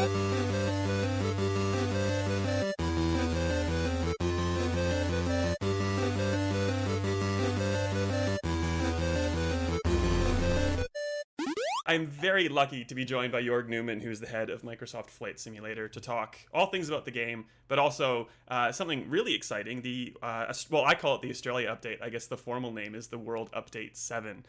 I'm very lucky to be joined by Jorg Neumann, who's the head of Microsoft Flight Simulator, to talk all things about the game, but also something really exciting. Well, I call it the Australia update. I guess the formal name is the World Update 7.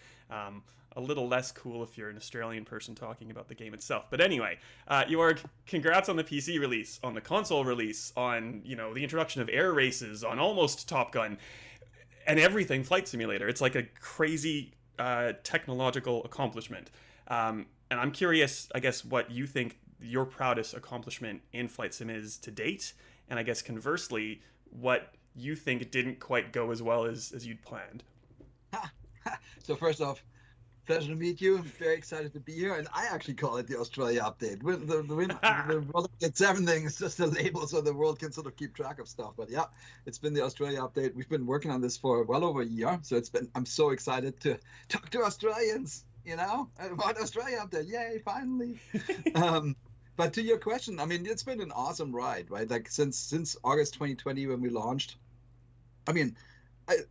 A little less cool if you're an Australian person talking about the game itself. But anyway, Jorg, congrats on the PC release, on the console release, on the introduction of air races, on almost Top Gun, and everything Flight Simulator. It's like a crazy technological accomplishment. And I'm curious, I guess, what you think your proudest accomplishment in Flight Sim is to date, and I guess conversely, what you think didn't quite go as well as you'd planned. So first off, pleasure to meet you. I'm very excited to be here, and I actually call it the Australia update. The World Update 7 thing is just a label so the world can sort of keep track of stuff. But yeah, it's been the Australia update. We've been working on this for well over a year, so I'm so excited to talk to Australians. About Australia update. Yay, finally. But to your question, I mean, it's been an awesome ride, right? Like since August 2020 when we launched. I mean,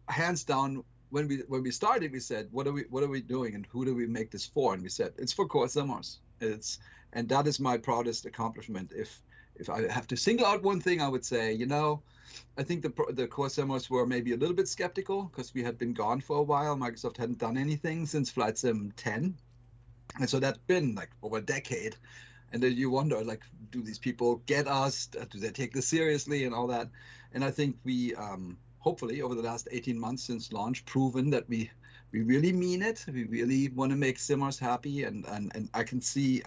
hands down, when we started, we said, what are we doing and who do we make this for? And we said, it's for core simmers. And that is my proudest accomplishment. If I have to single out one thing, I would say, I think the core simmers were maybe a little bit skeptical because we had been gone for a while. Microsoft hadn't done anything since Flight Sim 10. And so that's been like over a decade. And then you wonder, like, do these people get us? Do they take this seriously and all that? And I think we, hopefully, over the last 18 months since launch, proven that we really mean it. We really want to make simmers happy. And I can say,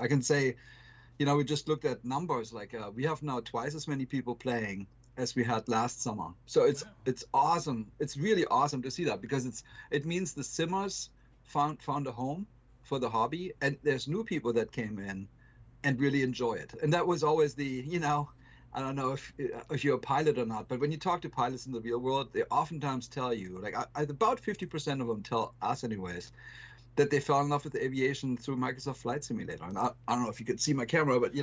we just looked at numbers. Like we have now twice as many people playing as we had last summer. So it's awesome. It's really awesome to see that because it means the simmers found a home for the hobby, and there's new people that came in and really enjoy it. And that was always the, I don't know if you're a pilot or not, but when you talk to pilots in the real world, they oftentimes tell you, like about 50% of them tell us anyways, that they fell in love with aviation through Microsoft Flight Simulator. And I don't know if you could see my camera, but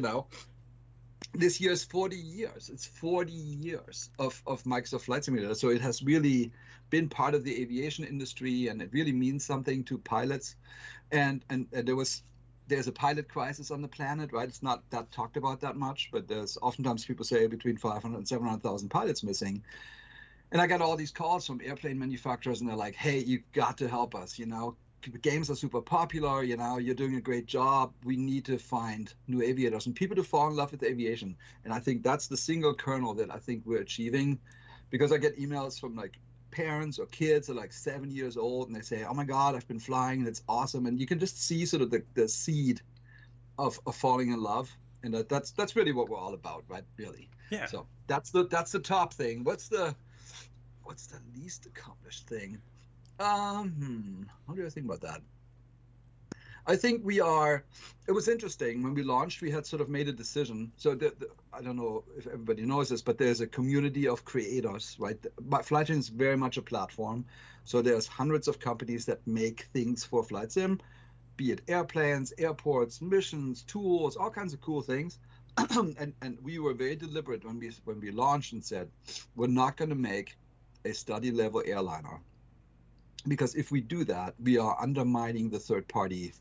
this year is 40 years. It's 40 years of Microsoft Flight Simulator. So it has really been part of the aviation industry, and it really means something to pilots. And there's a pilot crisis on the planet, right? It's not that talked about that much, but there's oftentimes people say between 500 and 700,000 pilots missing. And I got all these calls from airplane manufacturers, and they're like, hey, you got to help us, games are super popular, you're doing a great job. We need to find new aviators and people to fall in love with aviation. And I think that's the single kernel that I think we're achieving, because I get emails from like parents or kids are like 7 years old and they say, oh my God, I've been flying and it's awesome. And you can just see sort of the seed of falling in love. And that's really what we're all about, right? Really. Yeah. So that's the top thing. What's the least accomplished thing? How do I think about that? I think it was interesting when we launched, we had sort of made a decision. So I don't know if everybody knows this, but there's a community of creators, right? Flight Sim is very much a platform. So there's hundreds of companies that make things for Flight Sim, be it airplanes, airports, missions, tools, all kinds of cool things. and we were very deliberate when we launched and said, we're not going to make a study level airliner. Because if we do that, we are undermining the third-party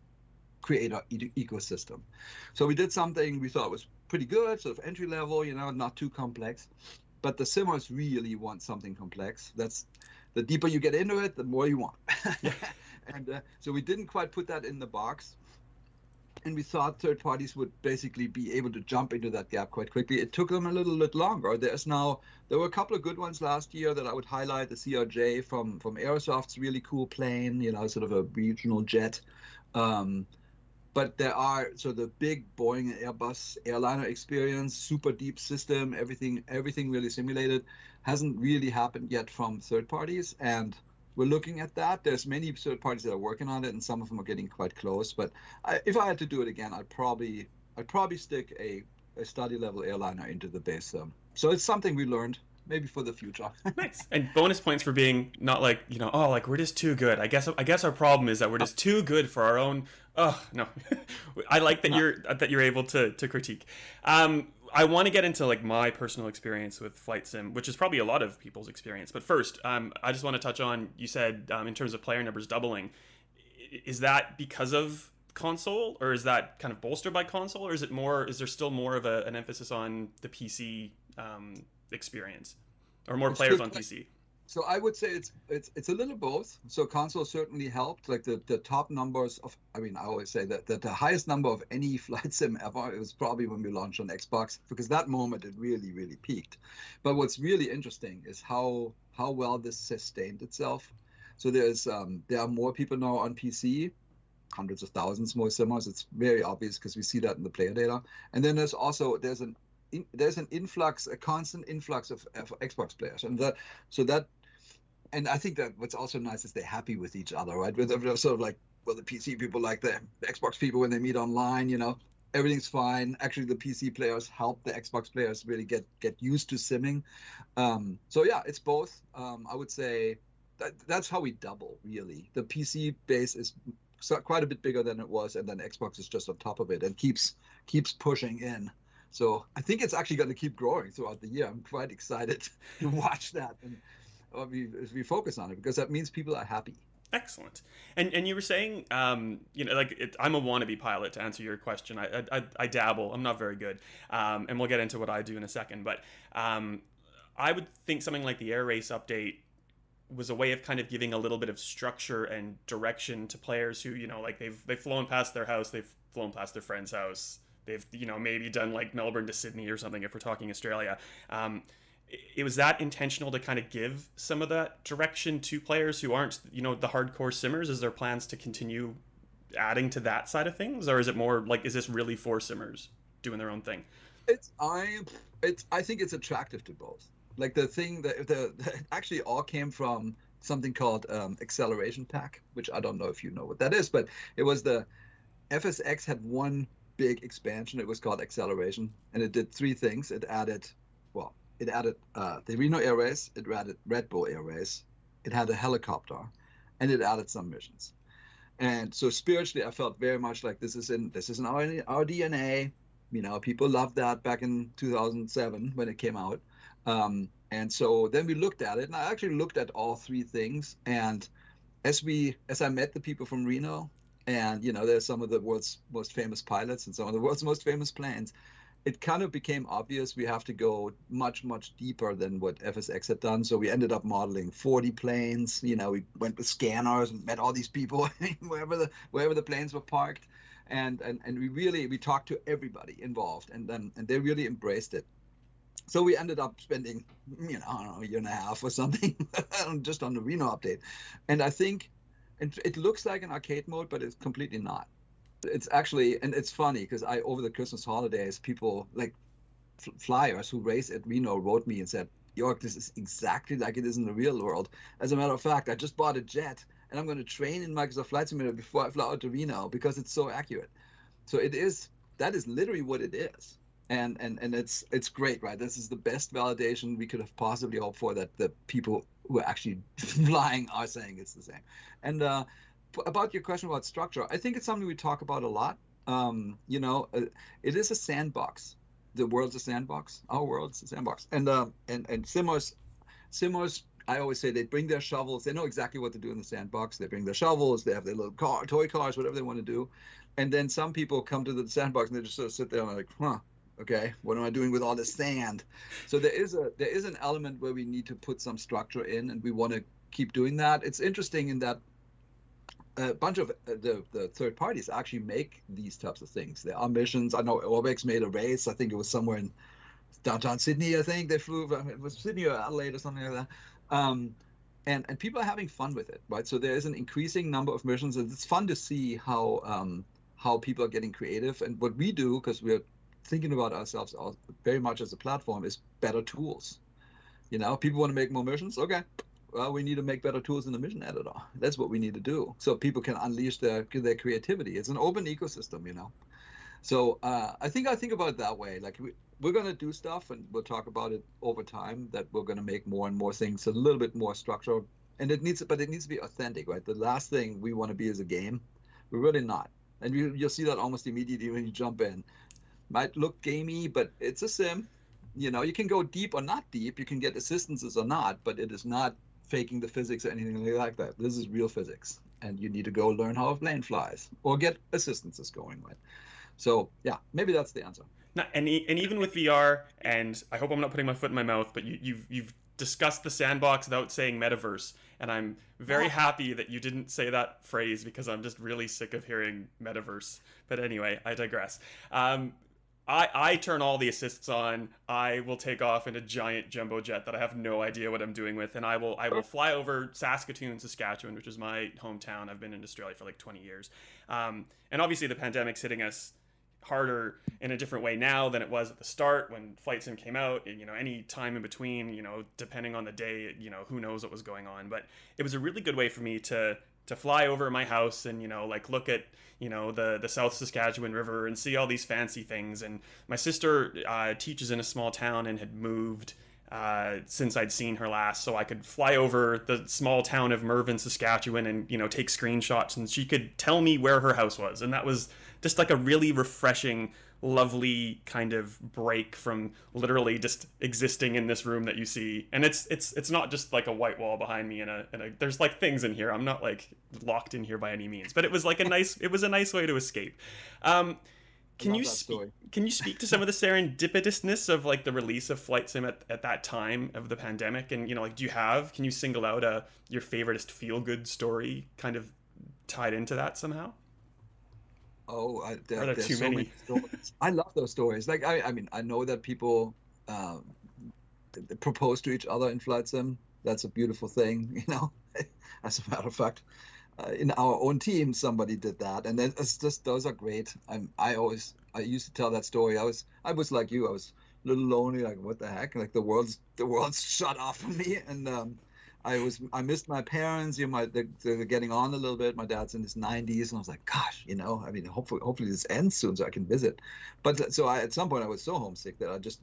creator ecosystem. So we did something we thought was pretty good, sort of entry level, not too complex. But the simmers really want something complex. That's the deeper you get into it, the more you want. And so we didn't quite put that in the box. And we thought third parties would basically be able to jump into that gap quite quickly. It took them a little bit longer. There were a couple of good ones last year that I would highlight. The CRJ from Aerosoft's really cool plane, sort of a regional jet. But there are the big Boeing and Airbus airliner experience, super deep system, everything really simulated, hasn't really happened yet from third parties. And we're looking at that. There's many third parties that are working on it, and some of them are getting quite close. But if I had to do it again, I'd probably stick a study level airliner into the base. So it's something we learned maybe for the future. Nice. And bonus points for being not like, oh, like we're just too good. I guess our problem is that we're just too good for our own. Oh, no. I like that you're able to critique. I want to get into like my personal experience with flight sim, which is probably a lot of people's experience. But first, I just want to touch on, you said in terms of player numbers doubling. Is that because of console, or is that kind of bolstered by console, or is there still more of an emphasis on the PC experience, or more players on PC? So I would say it's a little both. So console certainly helped. Like the top numbers of, I always say that the highest number of any flight sim ever, it was probably when we launched on Xbox, because that moment it really, really peaked. But what's really interesting is how well this sustained itself. So there are more people now on PC, hundreds of thousands more simmers. It's very obvious because we see that in the player data. And then there's an influx, a constant influx of Xbox players, and I think that what's also nice is they're happy with each other, right? They're sort of like, well, the PC people like the Xbox people when they meet online, everything's fine. Actually, the PC players help the Xbox players really get used to simming. So yeah, it's both. I would say that's how we double, really. The PC base is quite a bit bigger than it was, and then Xbox is just on top of it and keeps pushing in. So I think it's actually going to keep growing throughout the year. I'm quite excited to watch that and as we focus on it, because that means people are happy. Excellent. And you were saying, I'm a wannabe pilot, to answer your question. I dabble. I'm not very good. And we'll get into what I do in a second. But I would think something like the Air Race update was a way of kind of giving a little bit of structure and direction to players who, like they've flown past their house, they've flown past their friend's house. They've, maybe done like Melbourne to Sydney or something, if we're talking Australia. It was that intentional to kind of give some of that direction to players who aren't, the hardcore simmers? Is there plans to continue adding to that side of things? Or is it more like, is this really for simmers doing their own thing? I think it's attractive to both. Like the thing that actually all came from something called Acceleration Pack, which I don't know if you know what that is, but it was the FSX had one big expansion. It was called Acceleration, and it did three things. It added the Reno Air Race, it added Red Bull Air Race, it had a helicopter, and it added some missions. And so spiritually, I felt very much like this is in our DNA. People loved that back in 2007 when it came out. And so then we looked at it, and I actually looked at all three things. And as I met the people from Reno, and there's some of the world's most famous pilots and some of the world's most famous planes, it kind of became obvious we have to go much, much deeper than what FSX had done. So we ended up modeling 40 planes. We went with scanners and met all these people wherever the planes were parked, and we talked to everybody involved, and they really embraced it. So we ended up spending, I don't know, a year and a half or something just on the Reno update. And I think it looks like an arcade mode, but it's completely not. It's actually, and it's funny because over the Christmas holidays, people like flyers who race at Reno wrote me and said, Jorg, this is exactly like it is in the real world. As a matter of fact, I just bought a jet and I'm going to train in Microsoft Flight Simulator before I fly out to Reno because it's so accurate. So that is literally what it is. And it's great, right? This is the best validation we could have possibly hoped for, that the people who are actually flying are saying it's the same. And about your question about structure, I think it's something we talk about a lot. It is a sandbox. The world's a sandbox. Our world's a sandbox. And simmers, I always say they bring their shovels. They know exactly what to do in the sandbox. They bring their shovels. They have their little toy cars, whatever they want to do. And then some people come to the sandbox and they just sort of sit there and are like, okay, what am I doing with all this sand? So there is an element where we need to put some structure in, and we want to keep doing that. It's interesting in that a bunch of the third parties actually make these types of things. There are missions. I know Orbx made a race. I think it was somewhere in downtown Sydney. I think they flew. It was Sydney or Adelaide or something like that. And people are having fun with it, right? So there is an increasing number of missions, and it's fun to see how people are getting creative. And what we do, because we're thinking about ourselves very much as a platform, is better tools. People want to make more missions. Okay. Well, we need to make better tools in the mission editor. That's what we need to do, so people can unleash their creativity. It's an open ecosystem, So I think about it that way. Like we're going to do stuff, and we'll talk about it over time, that we're going to make more and more things a little bit more structured. And it needs to be authentic, right? The last thing we want to be is a game. We're really not. And you'll see that almost immediately when you jump in. Might look gamey, but it's a sim. You can go deep or not deep. You can get assistances or not, but it is not faking the physics or anything like that. This is real physics. And you need to go learn how a plane flies or get assistances going, right? So, yeah, maybe that's the answer. And even with VR, and I hope I'm not putting my foot in my mouth, but you've discussed the sandbox without saying metaverse, and I'm very happy that you didn't say that phrase, because I'm just really sick of hearing metaverse. But anyway, I digress. I turn all the assists on. I will take off in a giant jumbo jet that I have no idea what I'm doing with, and I will fly over Saskatoon, Saskatchewan, which is my hometown. I've been in Australia for like 20 years, and obviously the pandemic's hitting us harder in a different way now than it was at the start when Flight Sim came out. And any time in between, depending on the day, who knows what was going on. But it was a really good way for me to fly over my house and like look at the South Saskatchewan River and see all these fancy things. And my sister teaches in a small town and had moved since I'd seen her last, so I could fly over the small town of Mervyn, Saskatchewan, and take screenshots, and she could tell me where her house was. And that was just like a really refreshing, lovely kind of break from literally just existing in this room that you see. And it's not just like a white wall behind me and a there's like things in here. I'm not like locked in here by any means, but it was like a nice way to escape. Can you speak to some of the serendipitousness of like the release of Flight Sim at that time of the pandemic? And like, can you single out your favoriteest feel good story kind of tied into that somehow? Oh, there's too many stories. I love those stories. Like, I mean, I know that people propose to each other in Flight Sim. That's a beautiful thing, As a matter of fact, in our own team, somebody did that, and it's just, those are great. I used to tell that story. I was like you. I was a little lonely. Like, what the heck? Like the world's shut off from me, and I missed my parents. They're getting on a little bit. My dad's in his 90s, and I was like, gosh, I mean, hopefully this ends soon so I can visit. But so at some point I was so homesick that I just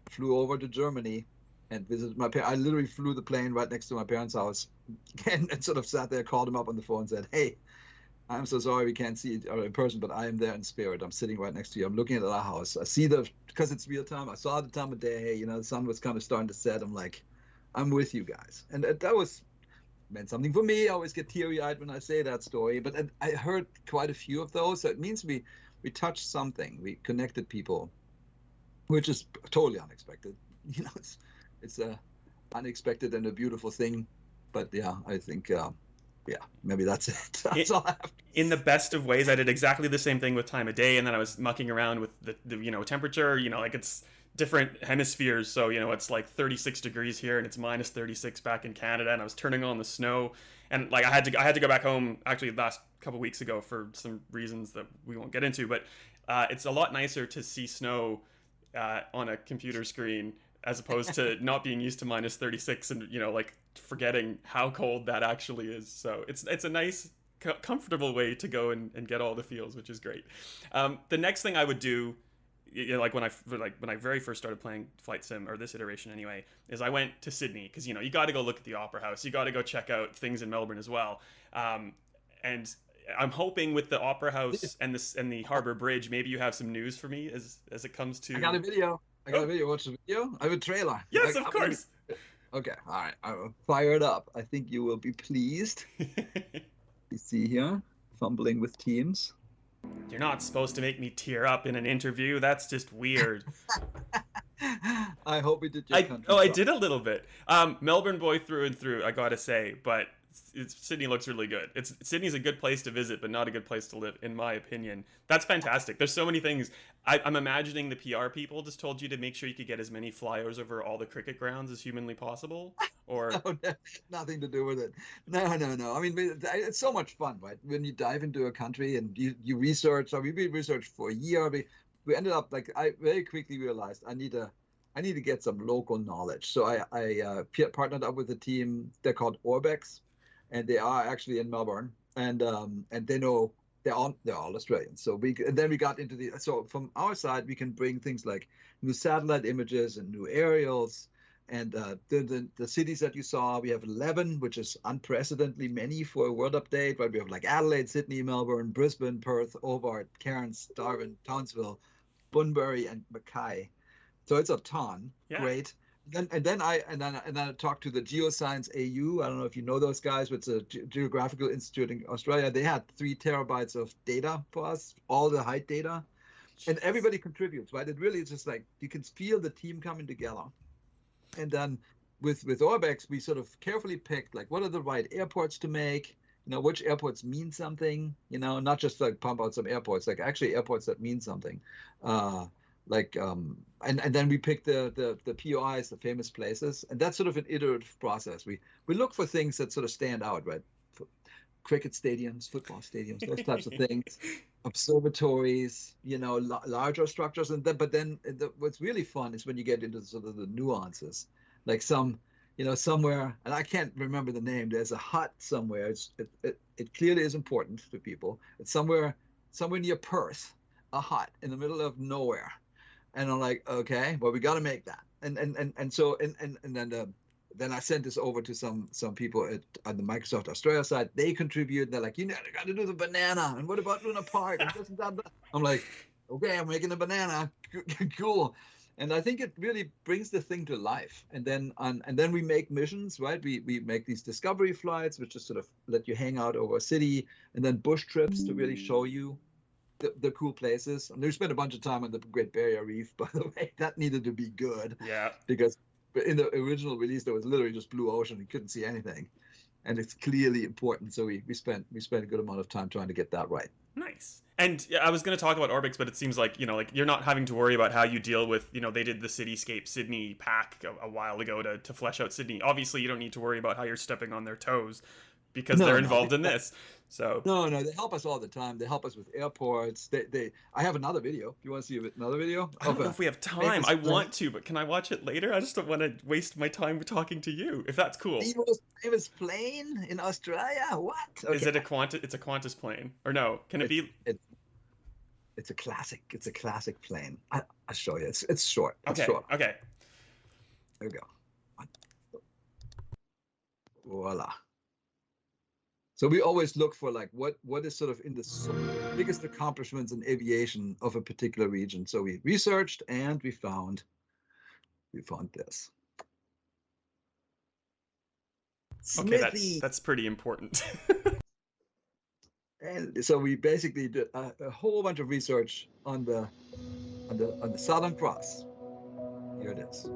flew over to Germany and visited my parents. I literally flew the plane right next to my parents' house, and sort of sat there, called them up on the phone, and said, hey, I'm so sorry we can't see each other in person, but I am there in spirit. I'm sitting right next to you. I'm looking at our house. I see because it's real time. I saw the time of day. The sun was kind of starting to set. I'm like, I'm with you guys. And that meant something for me. I always get teary-eyed when I say that story. But I heard quite a few of those. So it means we touched something. We connected people, which is totally unexpected. It's unexpected and a beautiful thing. But yeah, I think maybe that's it. That's all I have to say. In the best of ways, I did exactly the same thing with time of day, and then I was mucking around with the temperature. Like it's different hemispheres, so it's like 36 degrees here and it's minus 36 back in Canada, and I was turning on the snow, and like I had to go back home actually the last couple weeks ago for some reasons that we won't get into, but it's a lot nicer to see snow on a computer screen as opposed to not being used to minus 36 and like forgetting how cold that actually is. So it's a nice comfortable way to go and get all the feels, which is great. The next thing I would do, like when I very first started playing Flight Sim, or this iteration anyway, is I went to Sydney, because you got to go look at the Opera House, you got to go check out things in Melbourne as well, and I'm hoping with the Opera House and the Harbour Bridge, maybe you have some news for me as it comes to. I got a video. Watch the video. I have a trailer. Yes, of course. Okay, all right. I will fire it up. I think you will be pleased. You see here, fumbling with Teams. You're not supposed to make me tear up in an interview. That's just weird. I hope we did your country. I did a little bit. Melbourne boy through and through, I gotta say, but Sydney looks really good. Sydney's a good place to visit, but not a good place to live, in my opinion. That's fantastic. There's so many things. I'm imagining the PR people just told you to make sure you could get as many flyers over all the cricket grounds as humanly possible, or no, nothing to do with it. No. I mean, it's so much fun, right? When you dive into a country and you research. So we researched for a year. We ended up I very quickly realized I need to get some local knowledge. So I partnered up with a team. They're called Orbx, and they are actually in Melbourne, and they know they're all Australian. So then we got into so from our side we can bring things like new satellite images and new aerials, and the cities that you saw, we have 11, which is unprecedentedly many for a world update. Right, we have like Adelaide, Sydney, Melbourne, Brisbane, Perth, Hobart, Cairns, Darwin, Townsville, Bunbury, and Mackay. So it's a ton. Yeah. Great. Then I talked to the Geoscience AU. I don't know if you know those guys, but it's a Geographical Institute in Australia. They had 3 terabytes of data for us, all the height data, and everybody contributes. Right, it really is just like you can feel the team coming together. And then with Orbx, we sort of carefully picked like what are the right airports to make. Which airports mean something. Not just like pump out some airports, like actually airports that mean something. And then we pick the POIs, the famous places, and that's sort of an iterative process. We look for things that sort of stand out, right? Cricket stadiums, football stadiums, those types of things, observatories, larger structures, what's really fun is when you get into sort of the nuances, like somewhere, and I can't remember the name. There's a hut somewhere. It clearly is important to people. It's somewhere near Perth, a hut in the middle of nowhere. And I'm like, okay, well, we got to make that. Then I sent this over to some people on the Microsoft Australia side. They contribute. They're like, they got to do the banana. And what about Luna Park? And this and that. I'm like, okay, I'm making a banana. Cool. And I think it really brings the thing to life. And then we make missions, right? We make these discovery flights, which just sort of let you hang out over a city, and then bush trips to really show you the cool places. And we spent a bunch of time on the Great Barrier Reef, by the way. That needed to be good. Yeah. Because in the original release, there was literally just blue ocean. You couldn't see anything. And it's clearly important. So we spent a good amount of time trying to get that right. Nice. And I was going to talk about Orbx, but it seems like, you're not having to worry about how you deal with, they did the Cityscape Sydney pack a while ago to flesh out Sydney. Obviously, you don't need to worry about how you're stepping on their toes because they're involved in this. So no, they help us all the time. They help us with airports. I have another video. You want to see another video? I don't know if we have time. I want to, but can I watch it later? I just don't want to waste my time talking to you, if that's cool. The most famous plane in Australia? What? Okay. Is it it's a Qantas plane? Or no? Can it be? It's a classic. It's a classic plane. I'll show you. It's short. It's okay. short. Okay. There we go. Voila. So we always look for like what is sort of in the biggest accomplishments in aviation of a particular region. So we researched and we found this. Okay, that's pretty important. And so we basically did a whole bunch of research on the Southern Cross. Here it is.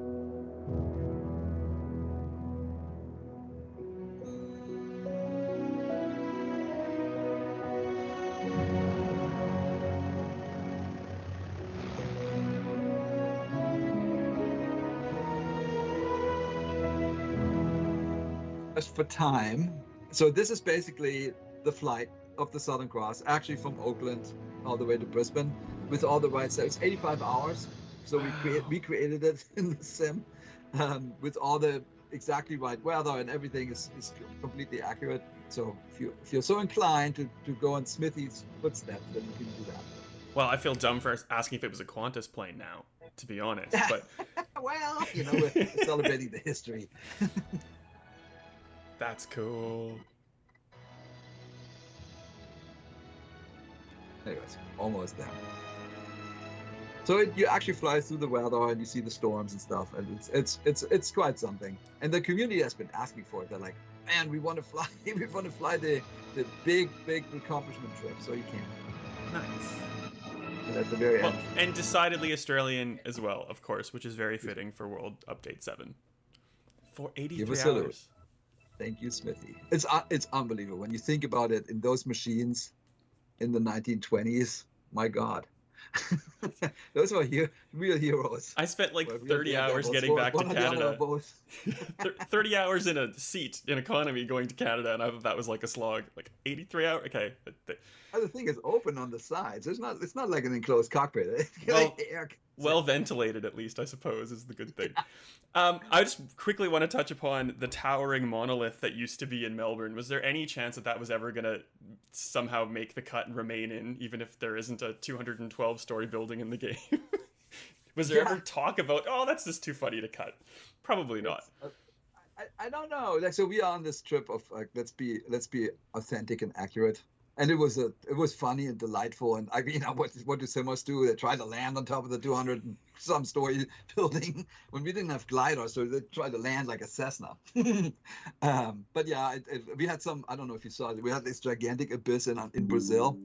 Just for time. So this is basically the flight of the Southern Cross, actually from Auckland all the way to Brisbane, with all the right steps. It's 85 hours. So we created it in the sim with all the exactly right weather, and everything is completely accurate. So if you're so inclined to go on Smithy's footsteps, then you can do that. Well, I feel dumb for asking if it was a Qantas plane now, to be honest. But well, we're celebrating the history. That's cool. Anyways, almost there. So you actually fly through the weather and you see the storms and stuff, and it's quite something. And the community has been asking for it. They're like, man, we want to fly the big accomplishment trip, so you can. Nice. And at the very end. And decidedly Australian as well, of course, which is very fitting for World Update 7. For 83 hours. Thank you, Smithy. It's unbelievable when you think about it. In those machines in the 1920s, my God. Those were real heroes. I spent like 30 hours getting back to Canada. 30 hours in a seat in economy going to Canada, and I thought that was like a slog. Like 83 hours? Okay. The thing is open on the sides. It's not like an enclosed cockpit. Well, well ventilated, at least, I suppose, is the good thing. I just quickly want to touch upon the towering monolith that used to be in Melbourne. Was there any chance that that was ever going to somehow make the cut and remain in, even if there isn't a 212-story building in the game? Was there ever talk about, oh, that's just too funny to cut? Probably not. I don't know. Like, so we are on this trip of like, let's be authentic and accurate. And it was funny and delightful. And I mean, what do simmers do? They try to land on top of the 200 and some story building when we didn't have gliders, so they tried to land like a Cessna. But yeah, we had some. I don't know if you saw it. We had this gigantic abyss in Brazil.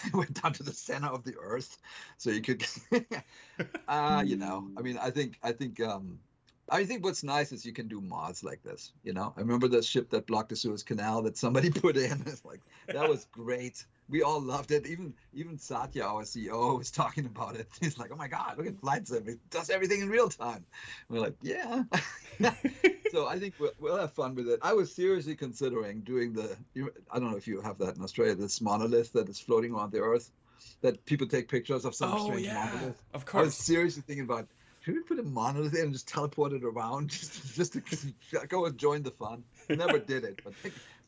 It went down to the center of the earth, so you could, you know. I mean, I think what's nice is you can do mods like this, you know. I remember the ship that blocked the Suez Canal that somebody put in. It's like, that was great. We all loved it. Even Satya, our CEO, was talking about it. He's like, oh my God, look at Flight Sim. It does everything in real time. And we're like, yeah. So I think we'll have fun with it. I was seriously considering doing I don't know if you have that in Australia, this monolith that is floating around the earth, that people take pictures of some strange monolith. Of course. I was seriously thinking about, should we put a monolith in and just teleport it around just to go and join the fun? Never did it, but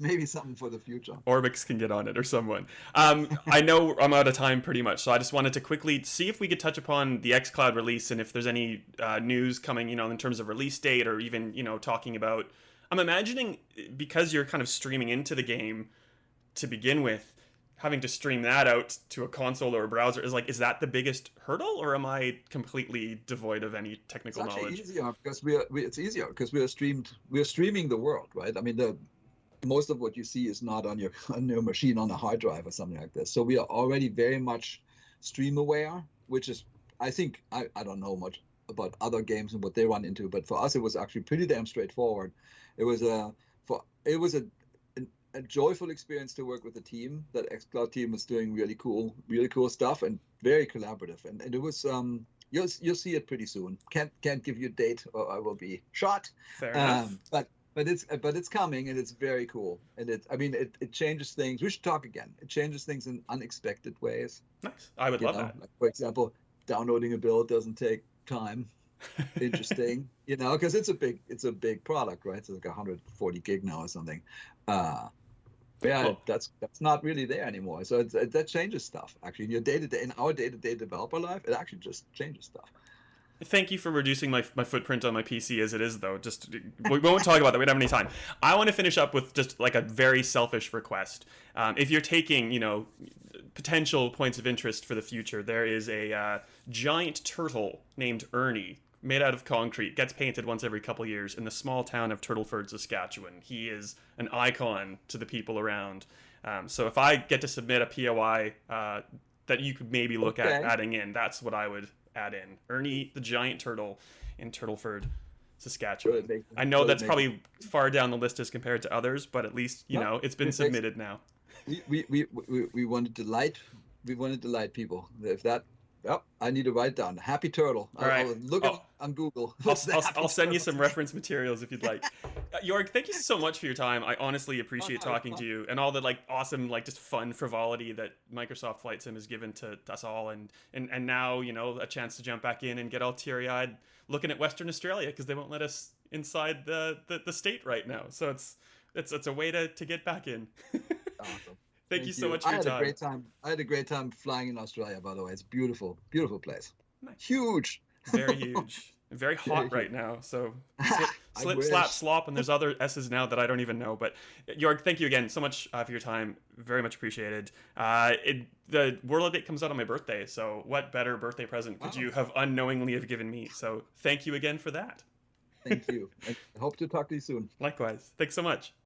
maybe something for the future. Orbx can get on it, or someone. I know I'm out of time pretty much, so I just wanted to quickly see if we could touch upon the xCloud release and if there's any news coming, you know, in terms of release date, or even, you know, talking about. I'm imagining, because you're kind of streaming into the game to begin with, having to stream that out to a console or a browser is that the biggest hurdle, or am I completely devoid of any technical knowledge? It's easier because it's easier because we're streaming the world, right? I mean, most of what you see is not on your machine on a hard drive or something like this. So we are already very much stream aware, which is, I think, I don't know much about other games and what they run into, but for us it was actually pretty damn straightforward. It was a joyful experience to work with a team. That xCloud team was doing really cool stuff and very collaborative. And it was you'll see it pretty soon. Can't give you a date or I will be shot. Fair enough. But it's coming and it's very cool. And it changes things. We should talk again. It changes things in unexpected ways. Nice. I would love that. Like, for example, downloading a build doesn't take time. Interesting, you know, because it's a big product, right? It's like 140 gig now or something. Yeah, cool. That's not really there anymore. So that changes stuff. Actually, in our day-to-day developer life, it actually just changes stuff. Thank you for reducing my footprint on my PC as it is, though. Just we won't talk about that. We don't have any time. I want to finish up with just like a very selfish request. If you're taking, you know, potential points of interest for the future, there is a giant turtle named Ernie, made out of concrete, gets painted once every couple years in the small town of Turtleford, Saskatchewan. He is an icon to the people around. So if I get to submit a POI that you could maybe look at adding in, that's what I would add in. Ernie the giant turtle in Turtleford, Saskatchewan. I know that's probably far down the list as compared to others, but at least, you know, it's been submitted now. We wanted to delight people. If that, I need to write down Happy Turtle. I'll look it on Google. I'll send you some reference materials if you'd like. Jorg, thank you so much for your time. I honestly appreciate talking to you and all the like awesome, like just fun frivolity that Microsoft Flight Sim has given to us all, and now, you know, a chance to jump back in and get all teary-eyed looking at Western Australia because they won't let us inside the state right now. So it's a way to get back in. Awesome. Thank you so much for your time. I had a great time flying in Australia, by the way. It's beautiful, beautiful place. Nice. Huge. Very huge. Very hot right now. So slip, slap, slop, and there's other S's now that I don't even know. But Jorg, thank you again so much for your time. Very much appreciated. The World Update comes out on my birthday, so what better birthday present could you have unknowingly have given me? So thank you again for that. Thank you. I hope to talk to you soon. Likewise. Thanks so much.